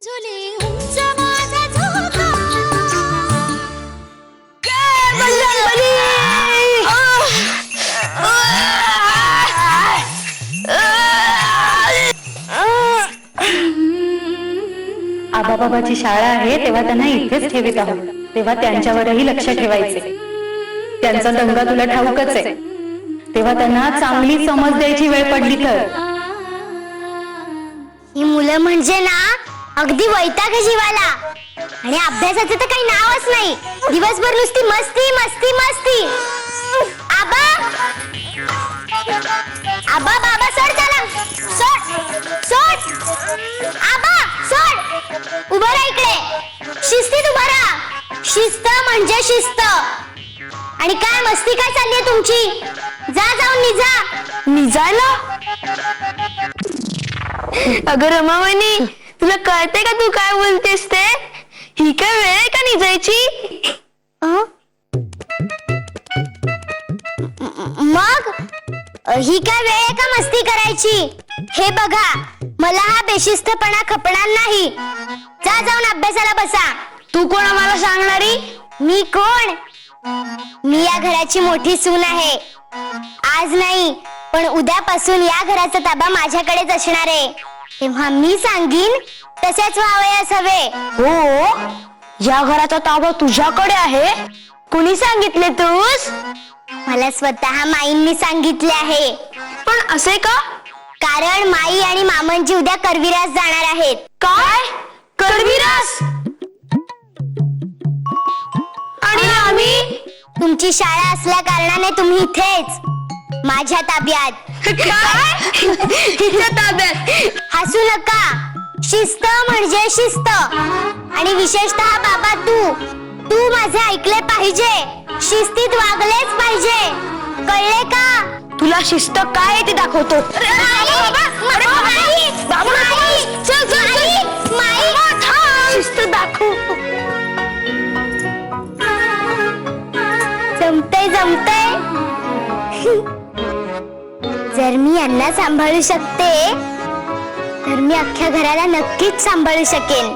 आबाबाची शाळा आहे तेव्हा त्यांना इथेच ठेवीत आहोत, तेव्हा त्यांच्यावरही लक्ष ठेवायचे. त्यांचा दंगा तुला ठाऊकच आहे, तेव्हा त्यांना चांगली समज द्यायची वेळ पडली तर. ही मुलं म्हणजे ना अगदी वैताग जीवाला, आणि अभ्यासाचं तर काही नावच नाही. दिवसभर नुसती मस्ती मस्ती मस्ती. आबा आबा बाबा सोड त्याला, सोड सोड. आबा सोड, उभं राहा इकडे, शिस्तीत उभं राहा. शिस्त म्हणजे शिस्त. आणि काय मस्ती काय चालली तुमची? जा जाऊन निजा. निजायला? अगं रमावणी, तुला कळते का तू काय बोलतेस ते? ही काय वेळ आहे का निजायची? मग ही काय वेळ आहे का मस्ती करायची? हे बघा, मला हा बेशिस्तपणा खपणार नाही. जा जाऊन अभ्यासाला बसा. तू कोण आम्हाला सांगणारी? मी कोण? मी या घराची मोठी सून आहे. आज नाही पण उद्यापासून या घराचा ताबा माझ्याकडेच असणार आहे. तेव्हा मी सांगीन तसेच व्हावयास हवे. हो, या घराचा ताबा तुझ्याकडे आहे? कुणी सांगितले तूस? मला स्वतः माईंनी सांगितले आहे. पण असे का? कारण माई आणि मामनजी उद्या करविरास जाणार आहेत. काय? करविरास? आणि आम्ही? तुमची शाळा असल्या कारणाने तुम्ही इथेच माझ्या ताब्यात. काय? हिच्या ताब्यात? हसू नका. शिस्त म्हणजे शिस्त. आणि विशेषतः बाबा तू माझे ऐकले पाहिजे. शिस्तीत वागलेच पाहिजे. कळले का? तुला शिस्त काय आहे ते दाखवतो. शिस्त दाखव. जमतंय जमतंय. जर मी यांना सांभाळू शकते तर मी अख्ख्या घराला नक्कीच सांभाळू शकेन.